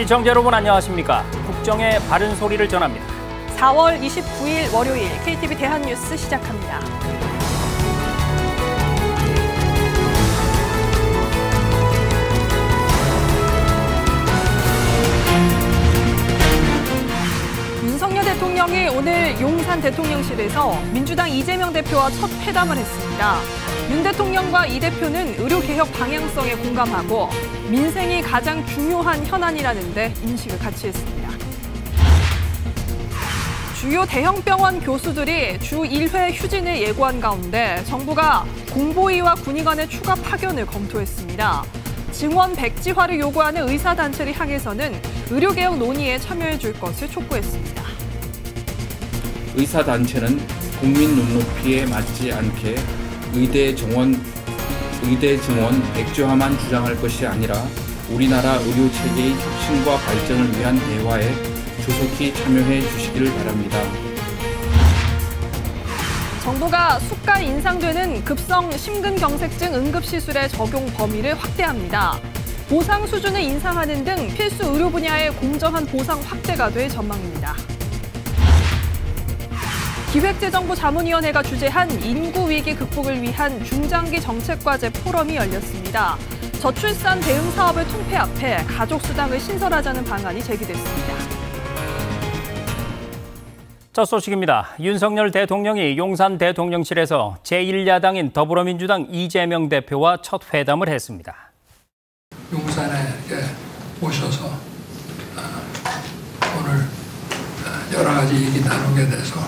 시청자 여러분 안녕하십니까? 국정의 바른 소리를 전합니다. 4월 29일 월요일 KTV 대한뉴스 시작합니다. 윤석열 대통령이 오늘 용산 대통령실에서 민주당 이재명 대표와 첫 회담을 했습니다. 윤 대통령과 이 대표는 의료개혁 방향성에 공감하고 민생이 가장 중요한 현안이라는 데 인식을 같이 했습니다. 주요 대형 병원 교수들이 주 1회 휴진을 예고한 가운데 정부가 공보위와 군의 간의 추가 파견을 검토했습니다. 증원 백지화를 요구하는 의사단체를 향해서는 의료개혁 논의에 참여해 줄 것을 촉구했습니다. 의사단체는 국민 눈높이에 맞지 않게 의대 증원 백지화만 주장할 것이 아니라 우리나라 의료체계의 혁신과 발전을 위한 대화에 조속히 참여해 주시길 바랍니다. 정부가 수가 인상되는 급성 심근경색증 응급시술의 적용 범위를 확대합니다. 보상 수준을 인상하는 등 필수 의료 분야의 공정한 보상 확대가 될 전망입니다. 기획재정부 자문위원회가 주재한 인구위기 극복을 위한 중장기 정책과제 포럼이 열렸습니다. 저출산 대응 사업을 통폐합해 가족수당을 신설하자는 방안이 제기됐습니다. 첫 소식입니다. 윤석열 대통령이 용산 대통령실에서 제1야당인 더불어민주당 이재명 대표와 첫 회담을 했습니다. 용산에 이렇게 오셔서 오늘 여러 가지 얘기 나누게 돼서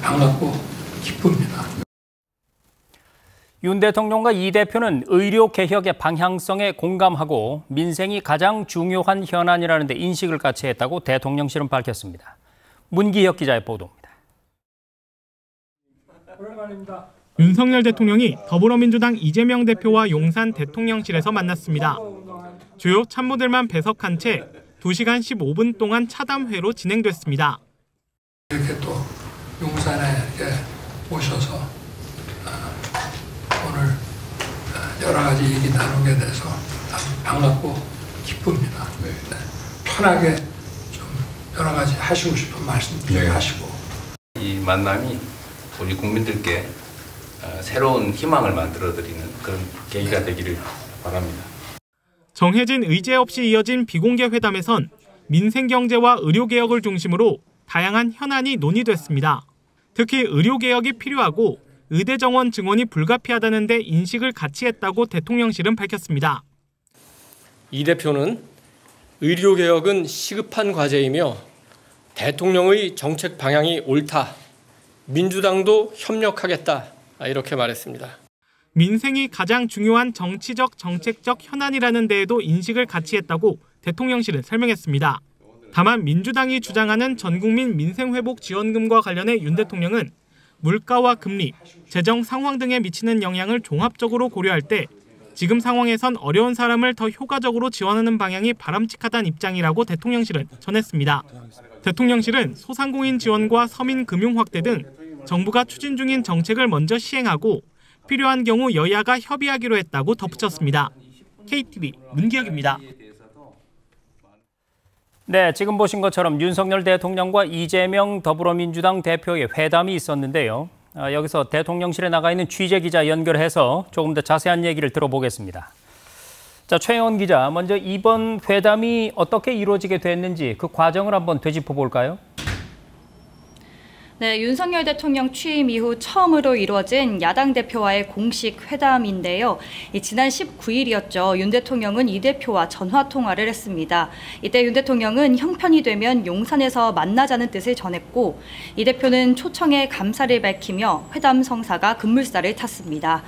반갑고 기쁩니다. 윤 대통령과 이 대표는 의료 개혁의 방향성에 공감하고 민생이 가장 중요한 현안이라는 데 인식을 같이 했다고 대통령실은 밝혔습니다. 문기혁 기자의 보도입니다. 윤석열 대통령이 더불어민주당 이재명 대표와 용산 대통령실에서 만났습니다. 주요 참모들만 배석한 채 2시간 15분 동안 차담회로 진행됐습니다. 이렇게 또 용산에 이렇게 오셔서 오늘 여러 가지 얘기 나누게 돼서 반갑고 기쁩니다. 네. 편하게 좀 여러 가지 하시고 싶은 말씀들 하시고. 이 만남이 우리 국민들께 새로운 희망을 만들어드리는 그런 계기가 되기를 바랍니다. 정해진 의제 없이 이어진 비공개 회담에선 민생경제와 의료개혁을 중심으로 다양한 현안이 논의됐습니다. 특히 의료개혁이 필요하고 의대 정원 증원이 불가피하다는 데 인식을 같이 했다고 대통령실은 밝혔습니다. 이 대표는 의료개혁은 시급한 과제이며 대통령의 정책 방향이 옳다. 민주당도 협력하겠다. 이렇게 말했습니다. 민생이 가장 중요한 정치적, 정책적 현안이라는 데에도 인식을 같이 했다고 대통령실은 설명했습니다. 다만 민주당이 주장하는 전국민 민생회복 지원금과 관련해 윤 대통령은 물가와 금리, 재정 상황 등에 미치는 영향을 종합적으로 고려할 때 지금 상황에선 어려운 사람을 더 효과적으로 지원하는 방향이 바람직하다는 입장이라고 대통령실은 전했습니다. 대통령실은 소상공인 지원과 서민 금융 확대 등 정부가 추진 중인 정책을 먼저 시행하고 필요한 경우 여야가 협의하기로 했다고 덧붙였습니다. KTV 문기혁입니다. 네, 지금 보신 것처럼 윤석열 대통령과 이재명 더불어민주당 대표의 회담이 있었는데요. 여기서 대통령실에 나가 있는 취재기자 연결해서 조금 더 자세한 얘기를 들어보겠습니다. 자, 최영원 기자, 먼저 이번 회담이 어떻게 이루어지게 됐는지 그 과정을 한번 되짚어 볼까요? 네, 윤석열 대통령 취임 이후 처음으로 이루어진 야당 대표와의 공식 회담인데요. 지난 19일이었죠. 윤 대통령은 이 대표와 전화 통화를 했습니다. 이때 윤 대통령은 형편이 되면 용산에서 만나자는 뜻을 전했고 이 대표는 초청에 감사를 밝히며 회담 성사가 급물살을 탔습니다.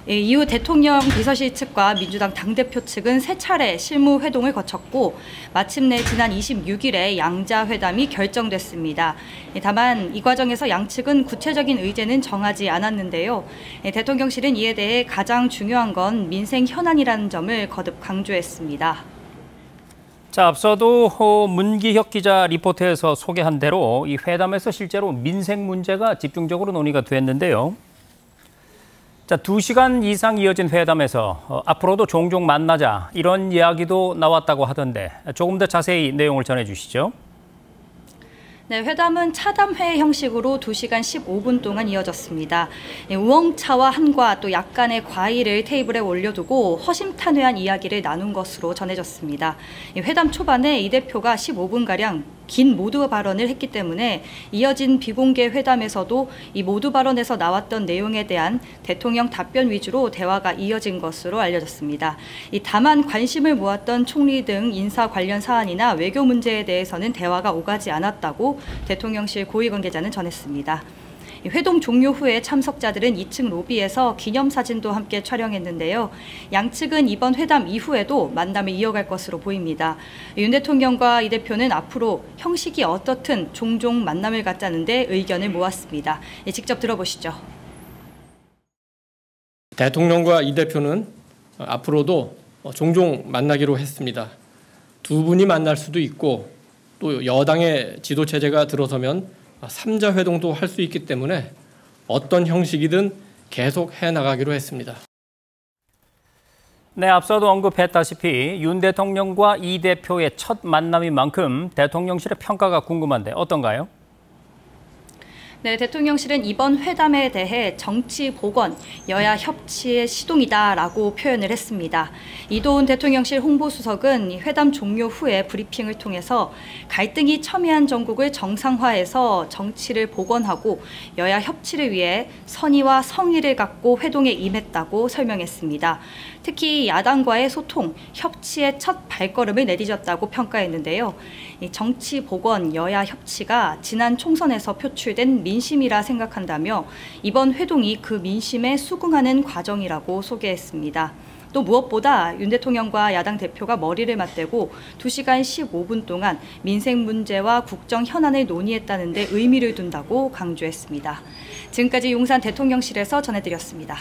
이후 대통령 비서실 측과 민주당 당대표 측은 3차례 실무 회동을 거쳤고 마침내 지난 26일에 양자 회담이 결정됐습니다. 다만 이 과정에서 양측은 구체적인 의제는 정하지 않았는데요. 대통령실은 이에 대해 가장 중요한 건 민생 현안이라는 점을 거듭 강조했습니다. 자, 앞서도 문기혁 기자 리포트에서 소개한 대로 이 회담에서 실제로 민생 문제가 집중적으로 논의가 됐는데요. 자, 2시간 이상 이어진 회담에서 앞으로도 종종 만나자 이런 이야기도 나왔다고 하던데 조금 더 자세히 내용을 전해주시죠. 네, 회담은 차담회 형식으로 2시간 15분 동안 이어졌습니다. 우엉차와 한과 또 약간의 과일을 테이블에 올려두고 허심탄회한 이야기를 나눈 것으로 전해졌습니다. 회담 초반에 이 대표가 15분가량 긴 모두 발언을 했기 때문에 이어진 비공개 회담에서도 이 모두 발언에서 나왔던 내용에 대한 대통령 답변 위주로 대화가 이어진 것으로 알려졌습니다. 다만 관심을 모았던 총리 등 인사 관련 사안이나 외교 문제에 대해서는 대화가 오가지 않았다고 대통령실 고위 관계자는 전했습니다. 회동 종료 후에 참석자들은 2층 로비에서 기념사진도 함께 촬영했는데요. 양측은 이번 회담 이후에도 만남을 이어갈 것으로 보입니다. 윤 대통령과 이 대표는 앞으로 형식이 어떻든 종종 만남을 갖자는 데 의견을 모았습니다. 직접 들어보시죠. 대통령과 이 대표는 앞으로도 종종 만나기로 했습니다. 두 분이 만날 수도 있고 또 여당의 지도체제가 들어서면 3자 회동도 할 수 있기 때문에 어떤 형식이든 계속 해나가기로 했습니다. 네, 앞서도 언급했다시피 윤 대통령과 이 대표의 첫 만남인 만큼 대통령실의 평가가 궁금한데 어떤가요? 네, 대통령실은 이번 회담에 대해 정치 복원, 여야 협치의 시동이다라고 표현을 했습니다. 이도훈 대통령실 홍보수석은 회담 종료 후에 브리핑을 통해서 갈등이 첨예한 전국을 정상화해서 정치를 복원하고 여야 협치를 위해 선의와 성의를 갖고 회동에 임했다고 설명했습니다. 특히 야당과의 소통, 협치의 첫 발걸음을 내디뎠다고 평가했는데요. 정치 복원, 여야 협치가 지난 총선에서 표출된 민심이라 생각한다며 이번 회동이 그 민심에 수긍하는 과정이라고 소개했습니다. 또 무엇보다 윤 대통령과 야당 대표가 머리를 맞대고 2시간 15분 동안 민생 문제와 국정 현안을 논의했다는 데 의미를 둔다고 강조했습니다. 지금까지 용산 대통령실에서 전해드렸습니다.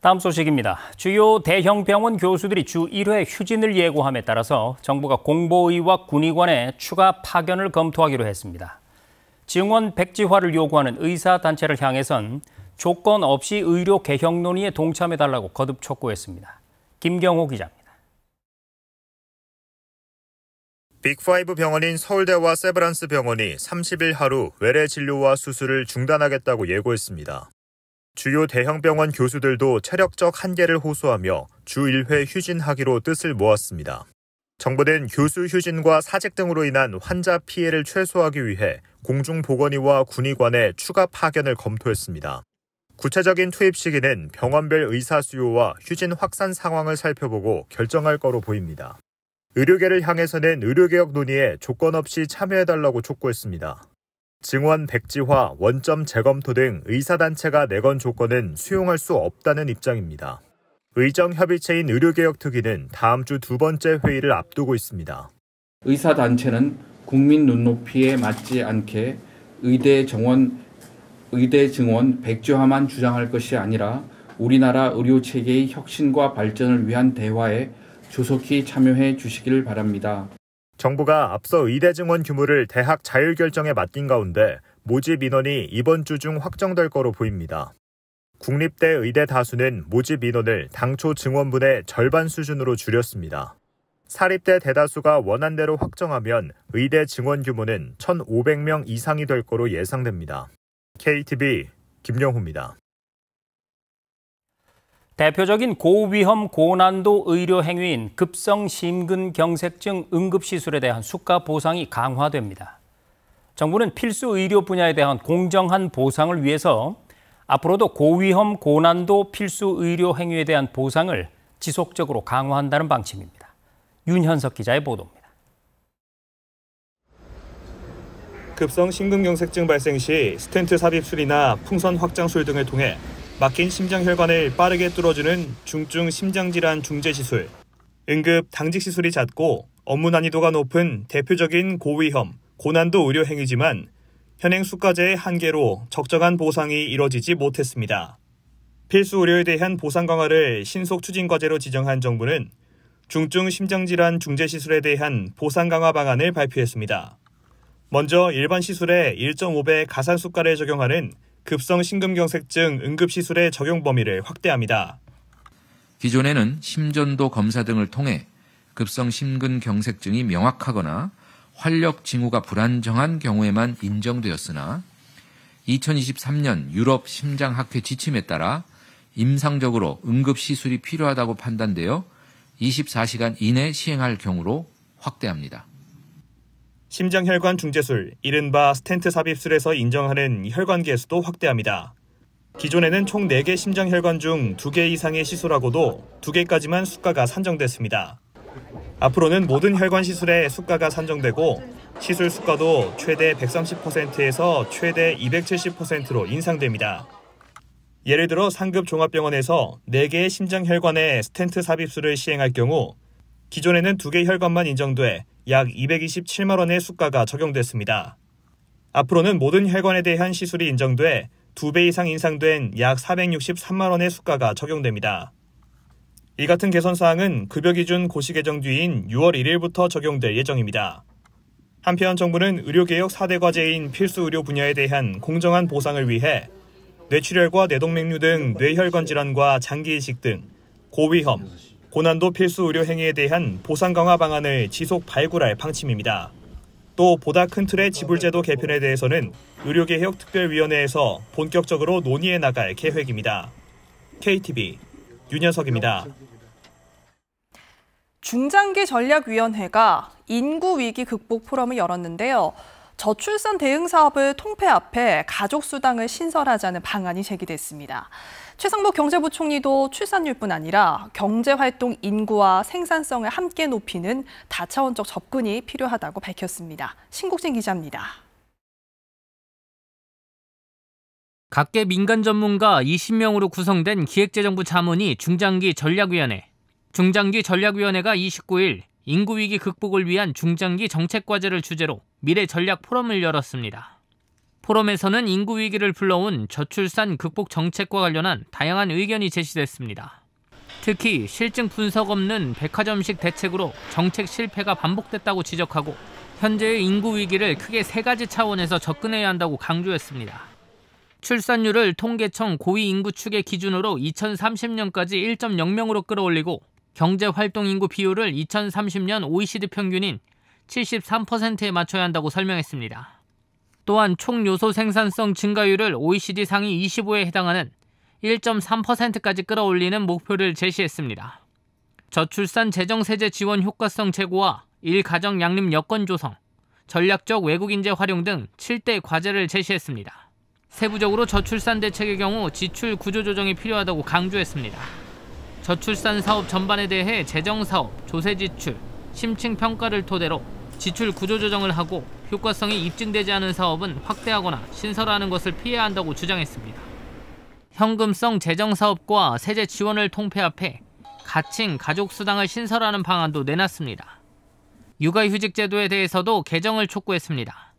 다음 소식입니다. 주요 대형 병원 교수들이 주 1회 휴진을 예고함에 따라서 정부가 공보위와 군의관의 추가 파견을 검토하기로 했습니다. 증원 백지화를 요구하는 의사단체를 향해선 조건 없이 의료 개혁 논의에 동참해달라고 거듭 촉구했습니다. 김경호 기자입니다. 빅5 병원인 서울대와 세브란스 병원이 30일 하루 외래 진료와 수술을 중단하겠다고 예고했습니다. 주요 대형 병원 교수들도 체력적 한계를 호소하며 주 1회 휴진하기로 뜻을 모았습니다. 정부는 교수 휴진과 사직 등으로 인한 환자 피해를 최소화하기 위해 공중보건의와 군의관의 추가 파견을 검토했습니다. 구체적인 투입 시기는 병원별 의사 수요와 휴진 확산 상황을 살펴보고 결정할 거로 보입니다. 의료계를 향해서는 의료개혁 논의에 조건 없이 참여해달라고 촉구했습니다. 증원 백지화, 원점 재검토 등 의사단체가 내건 조건은 수용할 수 없다는 입장입니다. 의정협의체인 의료개혁특위는 다음 주 두 번째 회의를 앞두고 있습니다. 의사단체는 국민 눈높이에 맞지 않게 의대 증원 백지화만 주장할 것이 아니라 우리나라 의료체계의 혁신과 발전을 위한 대화에 조속히 참여해 주시길 바랍니다. 정부가 앞서 의대 증원 규모를 대학 자율결정에 맡긴 가운데 모집 인원이 이번 주 중 확정될 거로 보입니다. 국립대 의대 다수는 모집 인원을 당초 증원분의 절반 수준으로 줄였습니다. 사립대 대다수가 원안대로 확정하면 의대 증원 규모는 1,500명 이상이 될 거로 예상됩니다. KTV 김영호입니다. 대표적인 고위험 고난도 의료 행위인 급성 심근경색증 응급시술에 대한 수가 보상이 강화됩니다. 정부는 필수 의료 분야에 대한 공정한 보상을 위해서 앞으로도 고위험 고난도 필수 의료 행위에 대한 보상을 지속적으로 강화한다는 방침입니다. 윤현석 기자의 보도입니다. 급성 심근경색증 발생 시 스텐트 삽입술이나 풍선 확장술 등을 통해 막힌 심장혈관을 빠르게 뚫어주는 중증 심장질환 중재시술, 응급 당직시술이 잦고 업무 난이도가 높은 대표적인 고위험, 고난도 의료 행위지만 현행 수가제의 한계로 적정한 보상이 이뤄지지 못했습니다. 필수 의료에 대한 보상 강화를 신속 추진 과제로 지정한 정부는 중증 심장질환 중재시술에 대한 보상 강화 방안을 발표했습니다. 먼저 일반 시술에 1.5배 가산수가를 적용하는 급성 심근경색증 응급시술의 적용 범위를 확대합니다. 기존에는 심전도 검사 등을 통해 급성 심근경색증이 명확하거나 활력 징후가 불안정한 경우에만 인정되었으나 2023년 유럽 심장학회 지침에 따라 임상적으로 응급시술이 필요하다고 판단되어 24시간 이내 시행할 경우로 확대합니다. 심장혈관 중재술, 이른바 스텐트 삽입술에서 인정하는 혈관 개수도 확대합니다. 기존에는 총 4개 심장혈관 중 2개 이상의 시술하고도 2개까지만 수가가 산정됐습니다. 앞으로는 모든 혈관 시술에 수가가 산정되고 시술 수가도 최대 130%에서 최대 270%로 인상됩니다. 예를 들어 상급 종합병원에서 4개의 심장혈관에 스텐트 삽입술을 시행할 경우 기존에는 2개 혈관만 인정돼 약 227만 원의 수가가 적용됐습니다. 앞으로는 모든 혈관에 대한 시술이 인정돼 2배 이상 인상된 약 463만 원의 수가가 적용됩니다. 이 같은 개선 사항은 급여 기준 고시 개정 뒤인 6월 1일부터 적용될 예정입니다. 한편 정부는 의료개혁 4대 과제인 필수 의료 분야에 대한 공정한 보상을 위해 뇌출혈과 뇌동맥류 등 뇌혈관 질환과 장기 이식 등 고위험, 고난도 필수 의료 행위에 대한 보상 강화 방안을 지속 발굴할 방침입니다. 또 보다 큰 틀의 지불제도 개편에 대해서는 의료개혁 특별위원회에서 본격적으로 논의해 나갈 계획입니다. KTV 윤현석입니다. 중장기 전략위원회가 인구위기 극복 포럼을 열었는데요. 저출산 대응 사업을 통폐 앞에 가족수당을 신설하자는 방안이 제기됐습니다. 최상목 경제부총리도 출산율뿐 아니라 경제활동 인구와 생산성을 함께 높이는 다차원적 접근이 필요하다고 밝혔습니다. 신국진 기자입니다. 각계 민간 전문가 20명으로 구성된 기획재정부 자문위 중장기 전략위원회. 중장기 전략위원회가 29일 인구위기 극복을 위한 중장기 정책과제를 주제로 미래 전략 포럼을 열었습니다. 포럼에서는 인구위기를 불러온 저출산 극복 정책과 관련한 다양한 의견이 제시됐습니다. 특히 실증 분석 없는 백화점식 대책으로 정책 실패가 반복됐다고 지적하고 현재의 인구위기를 크게 3가지 차원에서 접근해야 한다고 강조했습니다. 출산율을 통계청 고위인구 추계 기준으로 2030년까지 1.0명으로 끌어올리고 경제활동인구 비율을 2030년 OECD 평균인 73%에 맞춰야 한다고 설명했습니다. 또한 총 요소 생산성 증가율을 OECD 상위 25에 해당하는 1.3%까지 끌어올리는 목표를 제시했습니다. 저출산 재정세제 지원 효과성 제고와 일가정 양립 여건 조성, 전략적 외국인재 활용 등 7대 과제를 제시했습니다. 세부적으로 저출산 대책의 경우 지출 구조 조정이 필요하다고 강조했습니다. 저출산 사업 전반에 대해 재정사업, 조세지출, 심층 평가를 토대로 지출 구조 조정을 하고 효과성이 입증되지 않은 사업은 확대하거나 신설하는 것을 피해야 한다고 주장했습니다. 현금성 재정사업과 세제 지원을 통폐합해 가칭 가족수당을 신설하는 방안도 내놨습니다. 육아휴직 제도에 대해서도 개정을 촉구했습니다.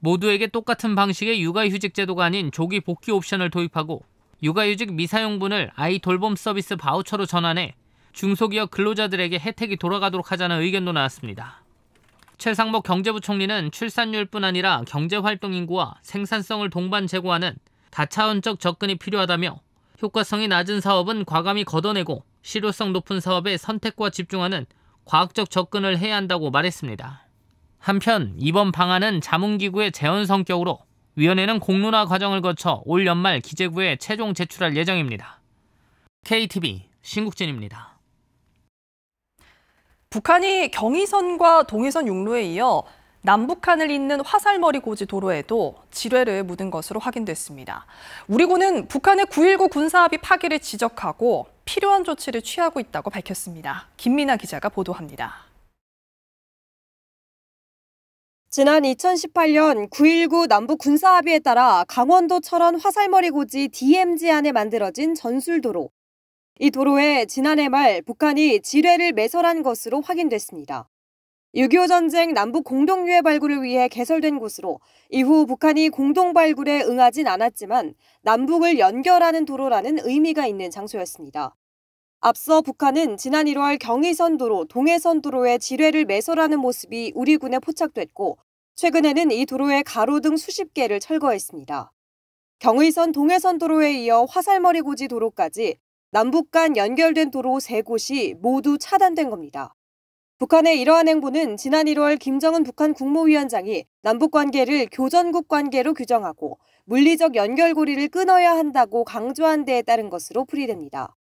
모두에게 똑같은 방식의 육아휴직 제도가 아닌 조기 복귀 옵션을 도입하고 육아휴직 미사용분을 아이 돌봄 서비스 바우처로 전환해 중소기업 근로자들에게 혜택이 돌아가도록 하자는 의견도 나왔습니다. 최상목 경제부총리는 출산율뿐 아니라 경제활동 인구와 생산성을 동반 제고하는 다차원적 접근이 필요하다며 효과성이 낮은 사업은 과감히 걷어내고 실효성 높은 사업에 선택과 집중하는 과학적 접근을 해야 한다고 말했습니다. 한편 이번 방안은 자문기구의 제언 성격으로 위원회는 공론화 과정을 거쳐 올 연말 기재부에 최종 제출할 예정입니다. KTV 신국진입니다. 북한이 경의선과 동해선 육로에 이어 남북한을 잇는 화살머리 고지 도로에도 지뢰를 묻은 것으로 확인됐습니다. 우리군은 북한의 9.19 군사합의 파기를 지적하고 필요한 조치를 취하고 있다고 밝혔습니다. 김민아 기자가 보도합니다. 지난 2018년 9.19 남북 군사합의에 따라 강원도 철원 화살머리 고지 DMZ 안에 만들어진 전술도로. 이 도로에 지난해 말 북한이 지뢰를 매설한 것으로 확인됐습니다. 6.25 전쟁 남북 공동유해 발굴을 위해 개설된 곳으로 이후 북한이 공동 발굴에 응하진 않았지만 남북을 연결하는 도로라는 의미가 있는 장소였습니다. 앞서 북한은 지난 1월 경의선 도로, 동해선 도로에 지뢰를 매설하는 모습이 우리 군에 포착됐고 최근에는 이 도로에 가로등 수십 개를 철거했습니다. 경의선 동해선 도로에 이어 화살머리 고지 도로까지 남북 간 연결된 도로 3곳이 모두 차단된 겁니다. 북한의 이러한 행보는 지난 1월 김정은 북한 국무위원장이 남북 관계를 교전국 관계로 규정하고 물리적 연결고리를 끊어야 한다고 강조한 데에 따른 것으로 풀이됩니다.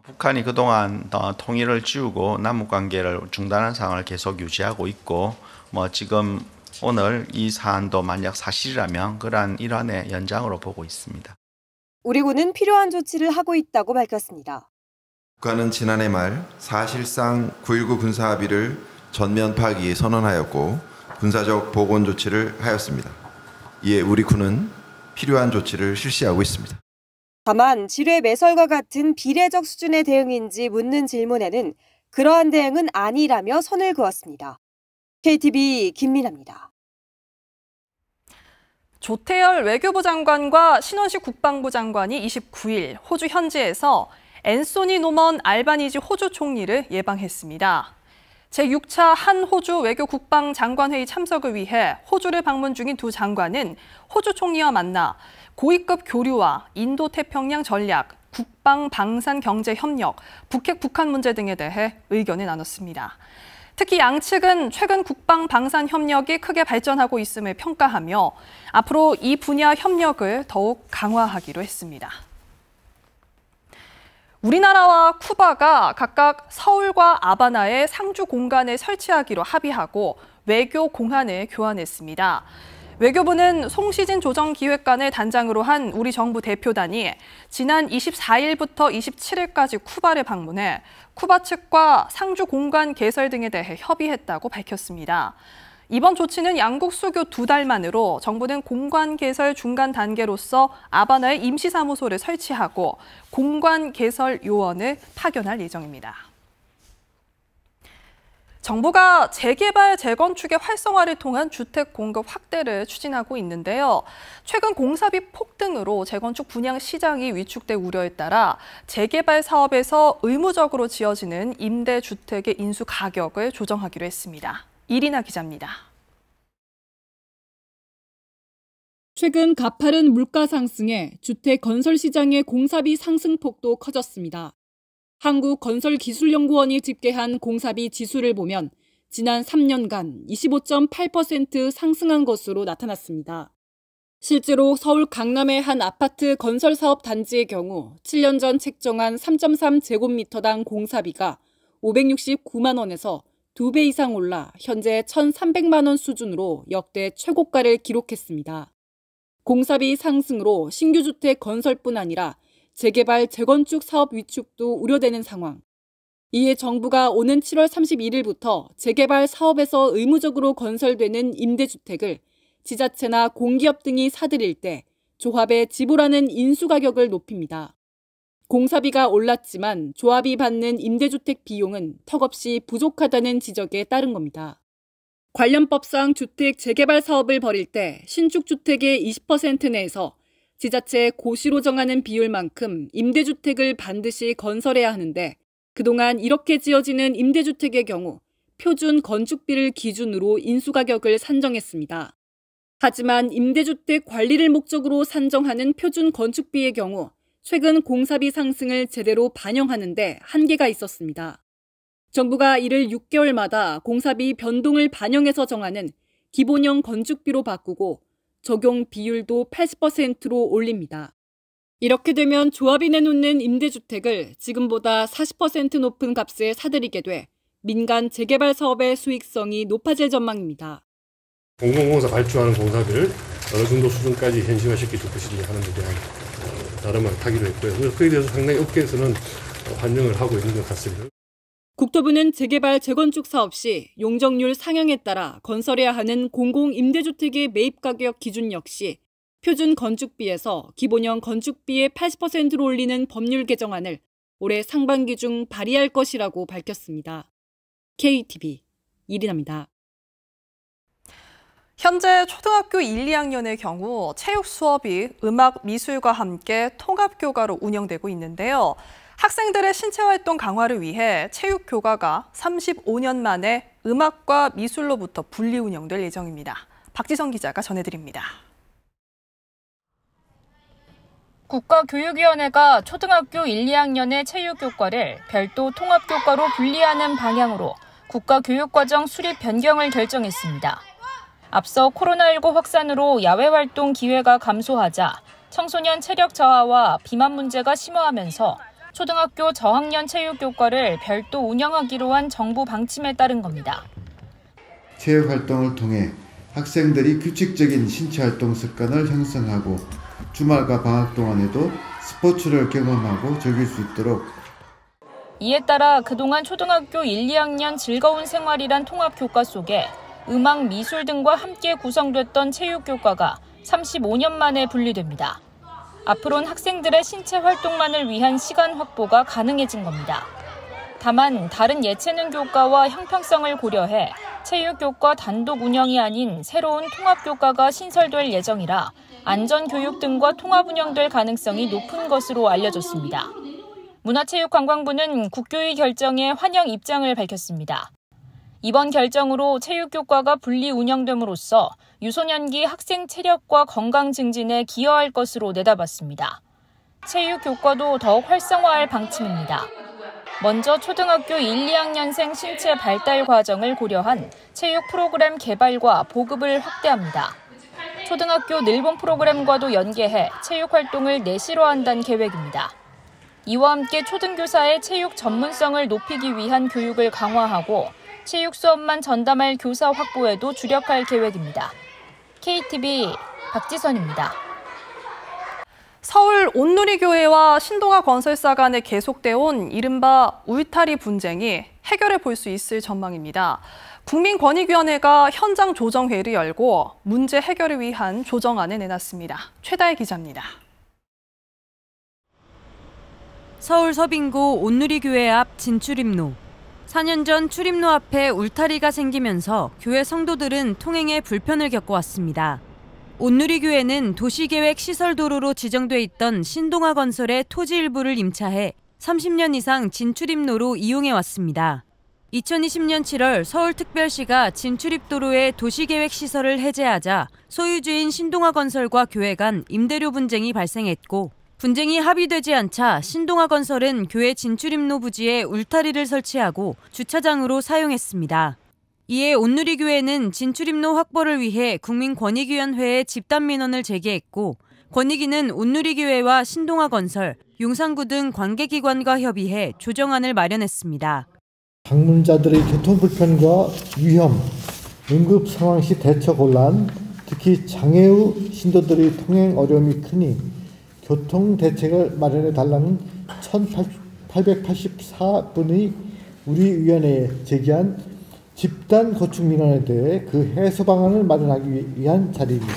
북한이 그동안 통일을 지우고 남북 관계를 중단한 상황을 계속 유지하고 있고 지금 오늘 이 사안도 만약 사실이라면 그러한 일환의 연장으로 보고 있습니다. 우리 군은 필요한 조치를 하고 있다고 밝혔습니다. 북한은 지난해 말 사실상 9.19 군사합의를 전면 파기에 선언하였고 군사적 복원 조치를 하였습니다. 이에 우리 군은 필요한 조치를 실시하고 있습니다. 다만 지뢰 매설과 같은 비례적 수준의 대응인지 묻는 질문에는 그러한 대응은 아니라며 선을 그었습니다. KTV 김민아입니다. 조태열 외교부 장관과 신원식 국방부 장관이 29일 호주 현지에서 앤소니 노먼 알바니지 호주 총리를 예방했습니다. 제6차 한호주 외교국방장관회의 참석을 위해 호주를 방문 중인 두 장관은 호주 총리와 만나 고위급 교류와 인도태평양 전략, 국방 방산 경제 협력, 북핵 북한 문제 등에 대해 의견을 나눴습니다. 특히 양측은 최근 국방 방산 협력이 크게 발전하고 있음을 평가하며 앞으로 이 분야 협력을 더욱 강화하기로 했습니다. 우리나라와 쿠바가 각각 서울과 아바나에 상주 공간을 설치하기로 합의하고 외교 공안을 교환했습니다. 외교부는 송시진 조정기획관을 단장으로 한 우리 정부 대표단이 지난 24일부터 27일까지 쿠바를 방문해 쿠바 측과 상주 공간 개설 등에 대해 협의했다고 밝혔습니다. 이번 조치는 양국 수교 2달만으로 정부는 공관 개설 중간 단계로서 아바나에 임시사무소를 설치하고 공관 개설 요원을 파견할 예정입니다. 정부가 재개발, 재건축의 활성화를 통한 주택 공급 확대를 추진하고 있는데요. 최근 공사비 폭등으로 재건축 분양 시장이 위축될 우려에 따라 재개발 사업에서 의무적으로 지어지는 임대주택의 인수 가격을 조정하기로 했습니다. 이리나 기자입니다. 최근 가파른 물가 상승에 주택 건설 시장의 공사비 상승폭도 커졌습니다. 한국건설기술연구원이 집계한 공사비 지수를 보면 지난 3년간 25.8% 상승한 것으로 나타났습니다. 실제로 서울 강남의 한 아파트 건설 사업 단지의 경우 7년 전 책정한 3.3제곱미터당 공사비가 569만 원에서 2배 이상 올라 현재 1,300만 원 수준으로 역대 최고가를 기록했습니다. 공사비 상승으로 신규 주택 건설뿐 아니라 재개발, 재건축 사업 위축도 우려되는 상황. 이에 정부가 오는 7월 31일부터 재개발 사업에서 의무적으로 건설되는 임대주택을 지자체나 공기업 등이 사들일 때 조합에 지불하는 인수가격을 높입니다. 공사비가 올랐지만 조합이 받는 임대주택 비용은 턱없이 부족하다는 지적에 따른 겁니다. 관련법상 주택 재개발 사업을 벌일 때 신축주택의 20% 내에서 지자체 고시로 정하는 비율만큼 임대주택을 반드시 건설해야 하는데 그동안 이렇게 지어지는 임대주택의 경우 표준 건축비를 기준으로 인수가격을 산정했습니다. 하지만 임대주택 관리를 목적으로 산정하는 표준 건축비의 경우 최근 공사비 상승을 제대로 반영하는데 한계가 있었습니다. 정부가 이를 6개월마다 공사비 변동을 반영해서 정하는 기본형 건축비로 바꾸고 적용 비율도 80%로 올립니다. 이렇게 되면 조합이 내놓는 임대주택을 지금보다 40% 높은 값에 사들이게 돼 민간 재개발 사업의 수익성이 높아질 전망입니다. 공공공사 발주하는 공사비를 어느 정도 수준까지 현실화시켜 줄 것인지 하는 데 대한 나름을 하기로 했고요. 그래서 그에 대해서 상당히 업계에서는 환영을 하고 있는 것 같습니다. 국토부는 재개발, 재건축 사업 시 용적률 상향에 따라 건설해야 하는 공공임대주택의 매입가격 기준 역시 표준 건축비에서 기본형 건축비의 80%로 올리는 법률 개정안을 올해 상반기 중 발의할 것이라고 밝혔습니다. KTV 이리나입니다. 현재 초등학교 1, 2학년의 경우 체육 수업이 음악, 미술과 함께 통합교과로 운영되고 있는데요. 학생들의 신체활동 강화를 위해 체육교과가 35년 만에 음악과 미술로부터 분리 운영될 예정입니다. 박지성 기자가 전해드립니다. 국가교육위원회가 초등학교 1, 2학년의 체육교과를 별도 통합교과로 분리하는 방향으로 국가교육과정 수립 변경을 결정했습니다. 앞서 코로나19 확산으로 야외활동 기회가 감소하자 청소년 체력 저하와 비만 문제가 심화하면서 초등학교 저학년 체육교과를 별도 운영하기로 한 정부 방침에 따른 겁니다. 체육활동을 통해 학생들이 규칙적인 신체활동 습관을 형성하고 주말과 방학 동안에도 스포츠를 경험하고 즐길 수 있도록. 이에 따라 그동안 초등학교 1, 2학년 즐거운 생활이란 통합교과 속에 음악, 미술 등과 함께 구성됐던 체육교과가 35년 만에 분리됩니다. 앞으로는 학생들의 신체 활동만을 위한 시간 확보가 가능해진 겁니다. 다만 다른 예체능 교과와 형평성을 고려해 체육교과 단독 운영이 아닌 새로운 통합교과가 신설될 예정이라 안전교육 등과 통합 운영될 가능성이 높은 것으로 알려졌습니다. 문화체육관광부는 국교위 결정에 환영 입장을 밝혔습니다. 이번 결정으로 체육교과가 분리 운영됨으로써 유소년기 학생 체력과 건강 증진에 기여할 것으로 내다봤습니다. 체육교과도 더욱 활성화할 방침입니다. 먼저 초등학교 1, 2학년생 신체 발달 과정을 고려한 체육 프로그램 개발과 보급을 확대합니다. 초등학교 늘봄 프로그램과도 연계해 체육 활동을 내실화한다는 계획입니다. 이와 함께 초등교사의 체육 전문성을 높이기 위한 교육을 강화하고 체육 수업만 전담할 교사 확보에도 주력할 계획입니다. KTV 박지선입니다. 서울 온누리교회와 신동아 건설사 간에 계속되어 온 이른바 울타리 분쟁이 해결해 볼 수 있을 전망입니다. 국민권익위원회가 현장 조정회의를 열고 문제 해결을 위한 조정안을 내놨습니다. 최다혜 기자입니다. 서울 서빙고 온누리교회 앞 진출입로. 4년 전 출입로 앞에 울타리가 생기면서 교회 성도들은 통행에 불편을 겪어왔습니다. 온누리교회는 도시계획 시설도로로 지정돼 있던 신동아 건설의 토지 일부를 임차해 30년 이상 진출입로로 이용해왔습니다. 2020년 7월 서울특별시가 진출입도로의 도시계획 시설을 해제하자 소유주인 신동아 건설과 교회 간 임대료 분쟁이 발생했고 분쟁이 합의되지 않자 신동아 건설은 교회 진출입로 부지에 울타리를 설치하고 주차장으로 사용했습니다. 이에 온누리교회는 진출입로 확보를 위해 국민권익위원회에 집단민원을 제기했고 권익위는 온누리교회와 신동아 건설, 용산구 등 관계기관과 협의해 조정안을 마련했습니다. 방문자들의 교통불편과 위험, 응급 상황 시 대처 곤란, 특히 장애우 신도들의 통행 어려움이 크니 교통 대책을 마련해 달라는 1,884분의 우리 위원회에 제기한 집단 거축 민원에 대해 그 해소 방안을 마련하기 위한 자리입니다.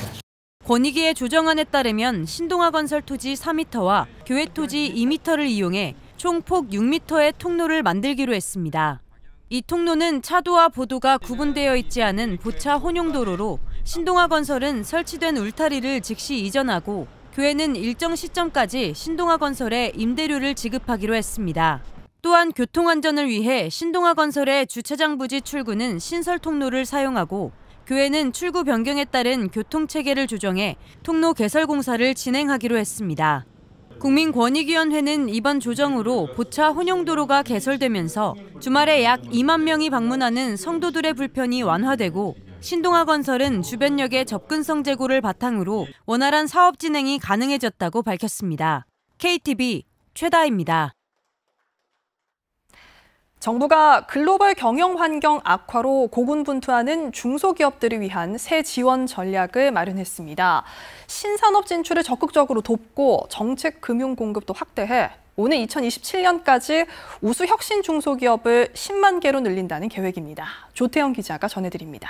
권익위의 조정안에 따르면 신동아 건설 토지 4m와 교회 토지 2m를 이용해 총 폭 6m의 통로를 만들기로 했습니다. 이 통로는 차도와 보도가 구분되어 있지 않은 보차 혼용도로로 신동아 건설은 설치된 울타리를 즉시 이전하고 교회는 일정 시점까지 신동아 건설에 임대료를 지급하기로 했습니다. 또한 교통안전을 위해 신동아 건설의 주차장 부지 출구는 신설 통로를 사용하고 교회는 출구 변경에 따른 교통체계를 조정해 통로 개설 공사를 진행하기로 했습니다. 국민권익위원회는 이번 조정으로 보차 혼용도로가 개설되면서 주말에 약 2만 명이 방문하는 성도들의 불편이 완화되고 신동아 건설은 주변역의 접근성 제고를 바탕으로 원활한 사업 진행이 가능해졌다고 밝혔습니다. KTV 최다혜입니다. 정부가 글로벌 경영 환경 악화로 고군분투하는 중소기업들을 위한 새 지원 전략을 마련했습니다. 신산업 진출을 적극적으로 돕고 정책 금융 공급도 확대해 오는 2027년까지 우수 혁신 중소기업을 10만 개로 늘린다는 계획입니다. 조태영 기자가 전해드립니다.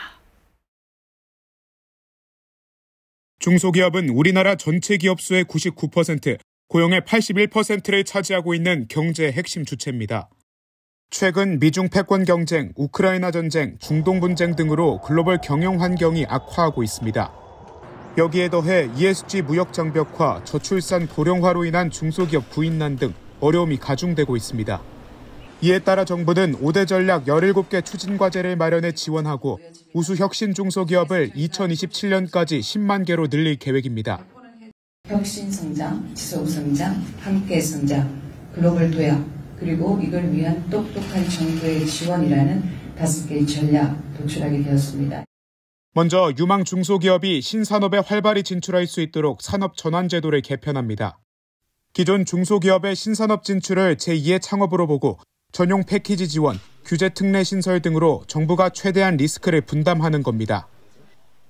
중소기업은 우리나라 전체 기업 수의 99%, 고용의 81%를 차지하고 있는 경제의 핵심 주체입니다. 최근 미중 패권 경쟁, 우크라이나 전쟁, 중동 분쟁 등으로 글로벌 경영 환경이 악화하고 있습니다. 여기에 더해 ESG 무역 장벽화, 저출산 고령화로 인한 중소기업 구인난 등 어려움이 가중되고 있습니다. 이에 따라 정부는 5대 전략 17개 추진 과제를 마련해 지원하고 우수 혁신 중소기업을 2027년까지 10만 개로 늘릴 계획입니다. 혁신 성장, 지속 성장, 함께 성장, 글로벌 도약, 그리고 이걸 위한 똑똑한 정부의 지원이라는 5개의 전략 도출하게 되었습니다. 먼저 유망 중소기업이 신산업에 활발히 진출할 수 있도록 산업 전환 제도를 개편합니다. 기존 중소기업의 신산업 진출을 제2의 창업으로 보고 전용 패키지 지원, 규제 특례 신설 등으로 정부가 최대한 리스크를 분담하는 겁니다.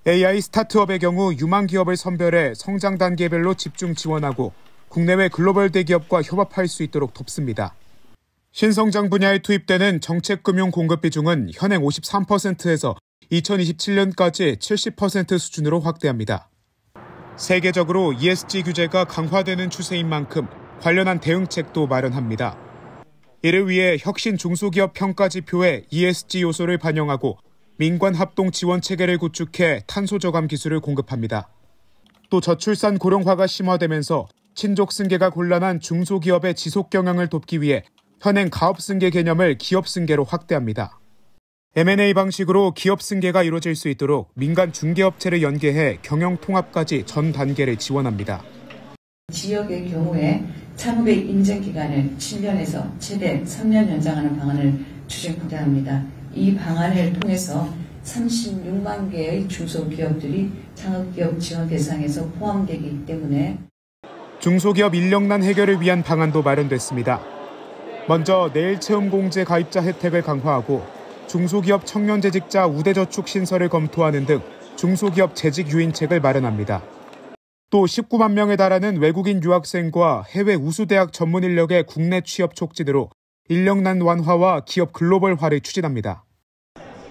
AI 스타트업의 경우 유망 기업을 선별해 성장 단계별로 집중 지원하고 국내외 글로벌 대기업과 협업할 수 있도록 돕습니다. 신성장 분야에 투입되는 정책금융 공급 비중은 현행 53%에서 2027년까지 70% 수준으로 확대합니다. 세계적으로 ESG 규제가 강화되는 추세인 만큼 관련한 대응책도 마련합니다. 이를 위해 혁신 중소기업 평가지표에 ESG 요소를 반영하고 민관 합동 지원 체계를 구축해 탄소 저감 기술을 공급합니다. 또 저출산 고령화가 심화되면서 친족 승계가 곤란한 중소기업의 지속 경영을 돕기 위해 현행 가업 승계 개념을 기업 승계로 확대합니다. M&A 방식으로 기업 승계가 이루어질 수 있도록 민간 중개업체를 연계해 경영 통합까지 전 단계를 지원합니다. 지역의 경우에 창업의 인증 기간을 7년에서 최대 3년 연장하는 방안을 추진합니다. 이 방안을 통해서 36만 개의 중소기업들이 창업기업 지원 대상에서 포함되기 때문에 중소기업 인력난 해결을 위한 방안도 마련됐습니다. 먼저 내일체험공제 가입자 혜택을 강화하고 중소기업 청년재직자 우대저축 신설을 검토하는 등 중소기업 재직 유인책을 마련합니다. 또 19만 명에 달하는 외국인 유학생과 해외 우수대학 전문 인력의 국내 취업 촉진으로 인력난 완화와 기업 글로벌화를 추진합니다.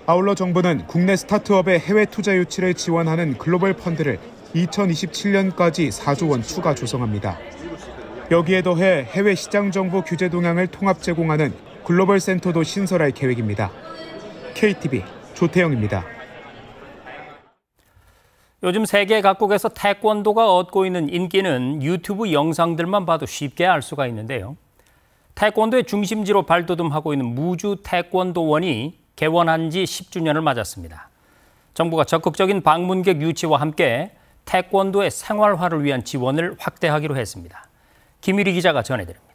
아울러 정부는 국내 스타트업의 해외 투자 유치를 지원하는 글로벌 펀드를 2027년까지 4조 원 추가 조성합니다. 여기에 더해 해외 시장 정보 규제 동향을 통합 제공하는 글로벌 센터도 신설할 계획입니다. KTV 조태영입니다. 요즘 세계 각국에서 태권도가 얻고 있는 인기는 유튜브 영상들만 봐도 쉽게 알 수가 있는데요. 태권도의 중심지로 발돋움하고 있는 무주 태권도원이 개원한 지 10주년을 맞았습니다. 정부가 적극적인 방문객 유치와 함께 태권도의 생활화를 위한 지원을 확대하기로 했습니다. 김유리 기자가 전해드립니다.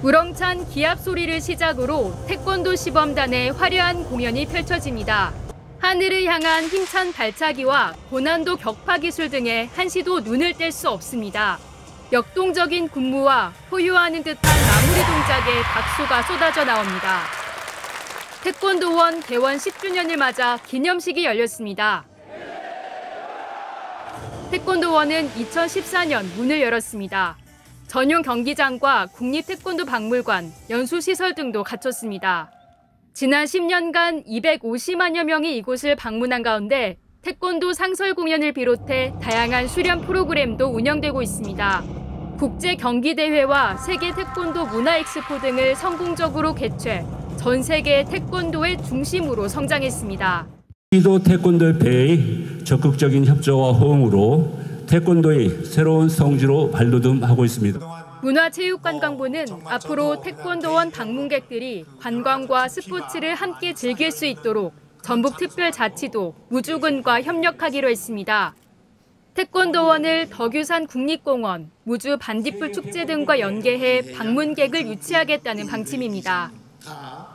우렁찬 기합 소리를 시작으로 태권도 시범단의 화려한 공연이 펼쳐집니다. 하늘을 향한 힘찬 발차기와 고난도 격파 기술 등에 한시도 눈을 뗄 수 없습니다. 역동적인 군무와 포효하는 듯한 마무리 동작에 박수가 쏟아져 나옵니다. 태권도원 개원 10주년을 맞아 기념식이 열렸습니다. 태권도원은 2014년 문을 열었습니다. 전용 경기장과 국립태권도 박물관, 연수시설 등도 갖췄습니다. 지난 10년간 250만여 명이 이곳을 방문한 가운데 태권도 상설 공연을 비롯해 다양한 수련 프로그램도 운영되고 있습니다. 국제 경기대회와 세계 태권도 문화 엑스포 등을 성공적으로 개최, 전 세계 태권도의 중심으로 성장했습니다. 우리도 태권도협회의 적극적인 협조와 호응으로 태권도의 새로운 성지로 발돋움하고 있습니다. 문화체육관광부는 앞으로 태권도원 방문객들이 관광과 스포츠를 함께 즐길 수 있도록 전북특별자치도 무주군과 협력하기로 했습니다. 태권도원을 덕유산 국립공원, 무주 반딧불 축제 등과 연계해 방문객을 유치하겠다는 방침입니다.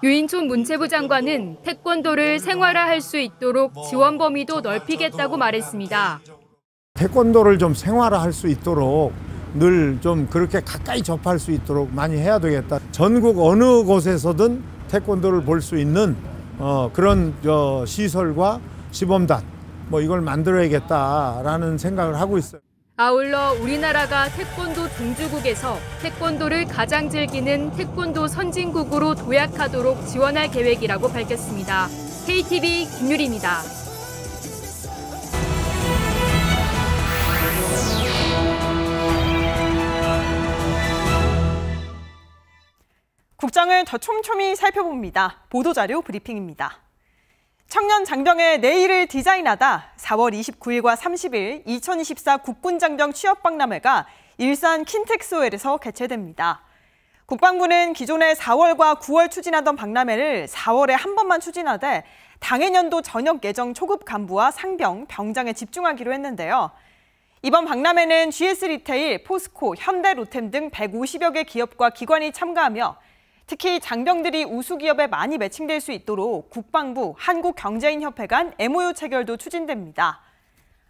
유인촌 문체부 장관은 태권도를 생활화할 수 있도록 지원 범위도 넓히겠다고 말했습니다. 태권도를 좀 생활화할 수 있도록 늘 좀 그렇게 가까이 접할 수 있도록 많이 해야 되겠다. 전국 어느 곳에서든 태권도를 볼 수 있는 그런 시설과 시범단 이걸 만들어야겠다라는 생각을 하고 있어요. 아울러 우리나라가 태권도 종주국에서 태권도를 가장 즐기는 태권도 선진국으로 도약하도록 지원할 계획이라고 밝혔습니다. KTV 김유리입니다. 국장을 더 촘촘히 살펴봅니다. 보도자료 브리핑입니다. 청년 장병의 내일을 디자인하다 4월 29일과 30일 2024 국군장병 취업박람회가 일산 킨텍스웰에서 개최됩니다. 국방부는 기존에 4월과 9월 추진하던 박람회를 4월에 한 번만 추진하되 당해년도 전역 예정 초급 간부와 상병, 병장에 집중하기로 했는데요. 이번 박람회는 GS 리테일, 포스코, 현대, 로템 등 150여 개 기업과 기관이 참가하며 특히 장병들이 우수 기업에 많이 매칭될 수 있도록 국방부, 한국경제인협회 간 MOU 체결도 추진됩니다.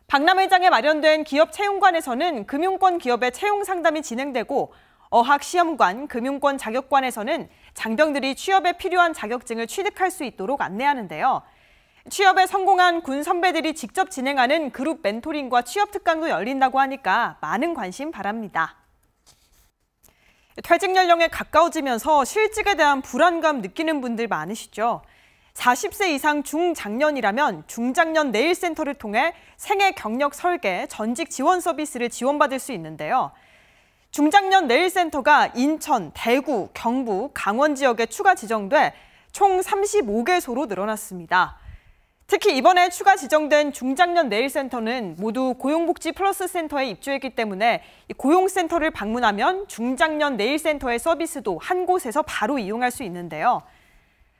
박람회장에 마련된 기업 채용관에서는 금융권 기업의 채용 상담이 진행되고 어학시험관, 금융권 자격관에서는 장병들이 취업에 필요한 자격증을 취득할 수 있도록 안내하는데요. 취업에 성공한 군 선배들이 직접 진행하는 그룹 멘토링과 취업 특강도 열린다고 하니까 많은 관심 바랍니다. 퇴직 연령에 가까워지면서 실직에 대한 불안감 느끼는 분들 많으시죠? 40세 이상 중장년이라면 중장년 내일센터를 통해 생애 경력 설계, 전직 지원 서비스를 지원받을 수 있는데요. 중장년 내일센터가 인천, 대구, 경부, 강원 지역에 추가 지정돼 총 35개소로 늘어났습니다. 특히 이번에 추가 지정된 중장년 내일센터는 모두 고용복지 플러스 센터에 입주했기 때문에 고용센터를 방문하면 중장년 내일센터의 서비스도 한 곳에서 바로 이용할 수 있는데요.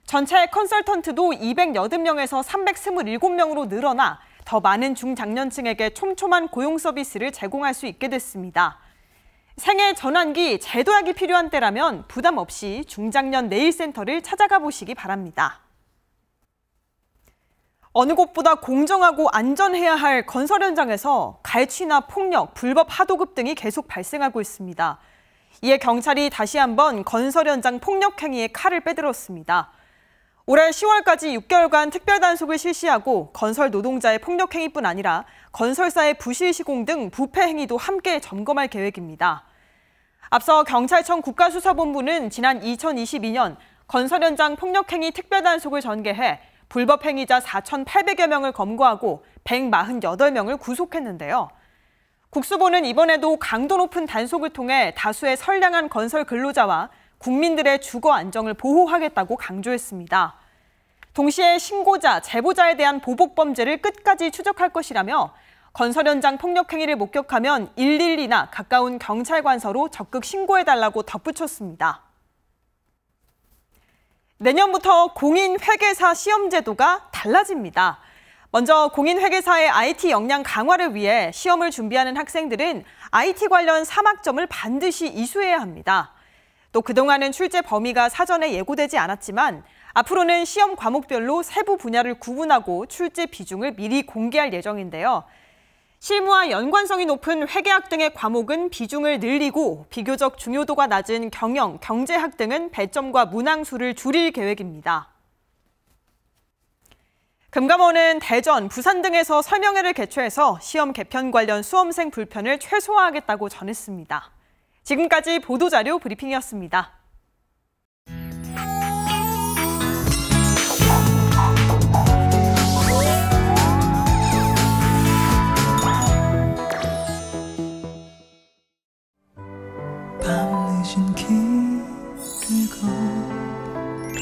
전체 컨설턴트도 280명에서 327명으로 늘어나 더 많은 중장년층에게 촘촘한 고용 서비스를 제공할 수 있게 됐습니다. 생애 전환기, 재도약이 필요한 때라면 부담 없이 중장년 내일센터를 찾아가 보시기 바랍니다. 어느 곳보다 공정하고 안전해야 할 건설 현장에서 갈취나 폭력, 불법 하도급 등이 계속 발생하고 있습니다. 이에 경찰이 다시 한번 건설 현장 폭력 행위에 칼을 빼들었습니다. 올해 10월까지 6개월간 특별단속을 실시하고 건설 노동자의 폭력 행위뿐 아니라 건설사의 부실 시공 등 부패 행위도 함께 점검할 계획입니다. 앞서 경찰청 국가수사본부는 지난 2022년 건설 현장 폭력 행위 특별단속을 전개해 불법 행위자 4,800여 명을 검거하고 148명을 구속했는데요. 국수본은 이번에도 강도 높은 단속을 통해 다수의 선량한 건설 근로자와 국민들의 주거 안정을 보호하겠다고 강조했습니다. 동시에 신고자, 제보자에 대한 보복 범죄를 끝까지 추적할 것이라며 건설 현장 폭력 행위를 목격하면 112나 가까운 경찰관서로 적극 신고해달라고 덧붙였습니다. 내년부터 공인회계사 시험제도가 달라집니다. 먼저 공인회계사의 IT 역량 강화를 위해 시험을 준비하는 학생들은 IT 관련 3학점을 반드시 이수해야 합니다. 또 그동안은 출제 범위가 사전에 예고되지 않았지만 앞으로는 시험 과목별로 세부 분야를 구분하고 출제 비중을 미리 공개할 예정인데요. 실무와 연관성이 높은 회계학 등의 과목은 비중을 늘리고 비교적 중요도가 낮은 경영, 경제학 등은 배점과 문항수를 줄일 계획입니다. 금감원은 대전, 부산 등에서 설명회를 개최해서 시험 개편 관련 수험생 불편을 최소화하겠다고 전했습니다. 지금까지 보도자료 브리핑이었습니다. 밤늦은 길을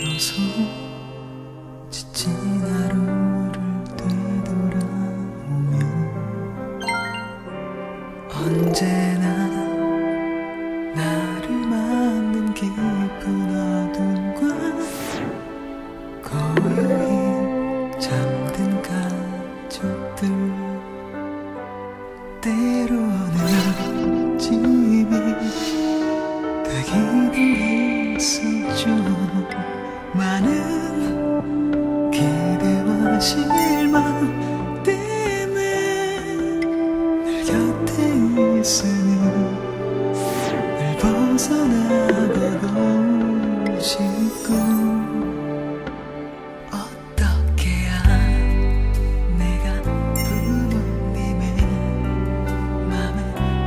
걸어서 지친 하루를 되돌아오며 언제나 나를 맞는 깊은 어둠과 고요히 잠든 가족들 때로는 집이 되기도 했었죠. 많은 기대와 실망 때문에 늘 곁에 있으니 늘 벗어나고 싶고 어떻게 해야 내가 부모님의 맘에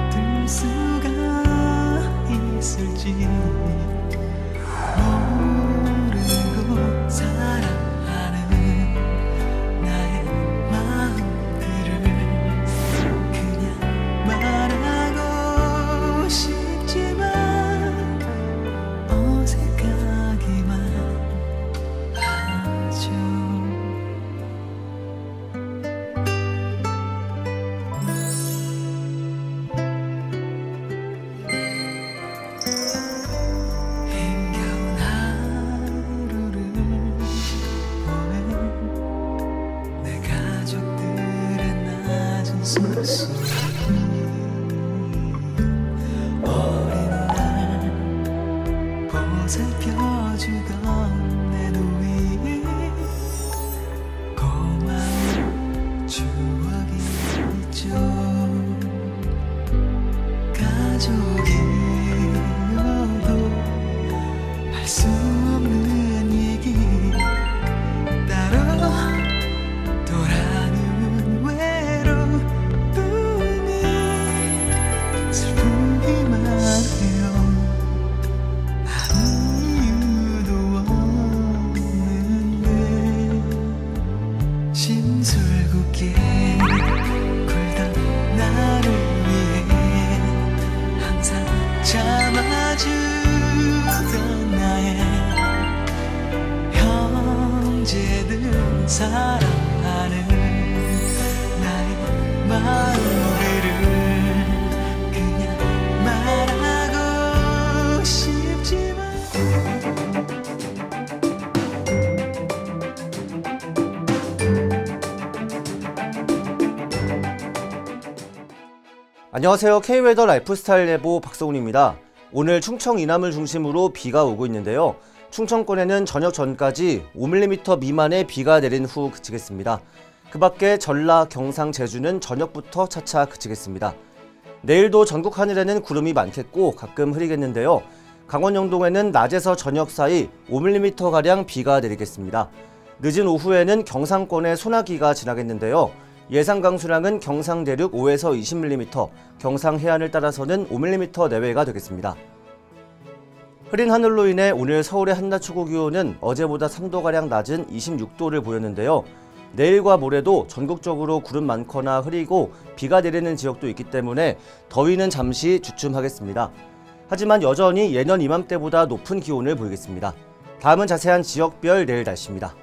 들 수가 있을지 모르고 살아가는 나의 마음들을 그냥 말하고 싶지만 어색하기만 어린 날 보살펴주던 내 노이 고마운 추억이 있죠. 가족이어도 할 수 없는 얘기 따로 돌아는 외로움이 슬프기만 해요. 아무 이유도 없는데 심술궂게 굴던 나를 위해 항상 참아주던 나의 형제들 사랑하는 나의 마음들을 그냥 말하고 싶지만 안녕하세요. K웨더 라이프스타일 예보 박성훈입니다. 오늘 충청 이남을 중심으로 비가 오고 있는데요. 충청권에는 저녁 전까지 5mm 미만의 비가 내린 후 그치겠습니다. 그 밖에 전라, 경상, 제주는 저녁부터 차차 그치겠습니다. 내일도 전국 하늘에는 구름이 많겠고 가끔 흐리겠는데요. 강원 영동에는 낮에서 저녁 사이 5mm가량 비가 내리겠습니다. 늦은 오후에는 경상권에 소나기가 지나겠는데요. 예상 강수량은 경상 대륙 5에서 20mm, 경상 해안을 따라서는 5mm 내외가 되겠습니다. 흐린 하늘로 인해 오늘 서울의 한낮 최고 기온은 어제보다 3도가량 낮은 26도를 보였는데요. 내일과 모레도 전국적으로 구름 많거나 흐리고 비가 내리는 지역도 있기 때문에 더위는 잠시 주춤하겠습니다. 하지만 여전히 예년 이맘때보다 높은 기온을 보이겠습니다. 다음은 자세한 지역별 내일 날씨입니다.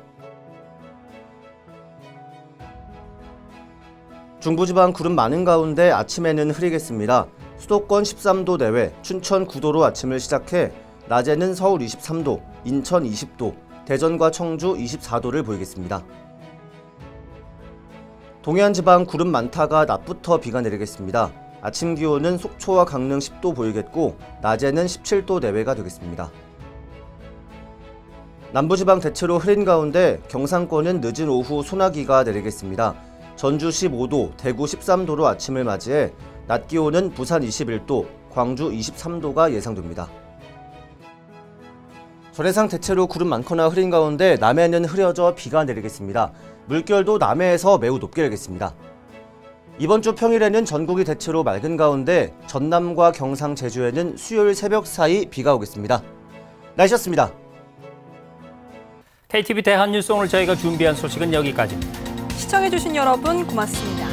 중부지방 구름 많은 가운데 아침에는 흐리겠습니다. 수도권 13도 내외, 춘천 9도로 아침을 시작해 낮에는 서울 23도, 인천 20도, 대전과 청주 24도를 보이겠습니다. 동해안 지방 구름 많다가 낮부터 비가 내리겠습니다. 아침 기온은 속초와 강릉 10도 보이겠고 낮에는 17도 내외가 되겠습니다. 남부지방 대체로 흐린 가운데 경상권은 늦은 오후 소나기가 내리겠습니다. 전주 15도, 대구 13도로 아침을 맞이해 낮 기온은 부산 21도, 광주 23도가 예상됩니다. 전해상 대체로 구름 많거나 흐린 가운데 남해는 흐려져 비가 내리겠습니다. 물결도 남해에서 매우 높게 일겠습니다. 이번 주 평일에는 전국이 대체로 맑은 가운데 전남과 경상, 제주에는 수요일 새벽 사이 비가 오겠습니다. 날씨였습니다. KTV 대한뉴스 오늘 저희가 준비한 소식은 여기까지입니다. 시청해주신 여러분 고맙습니다.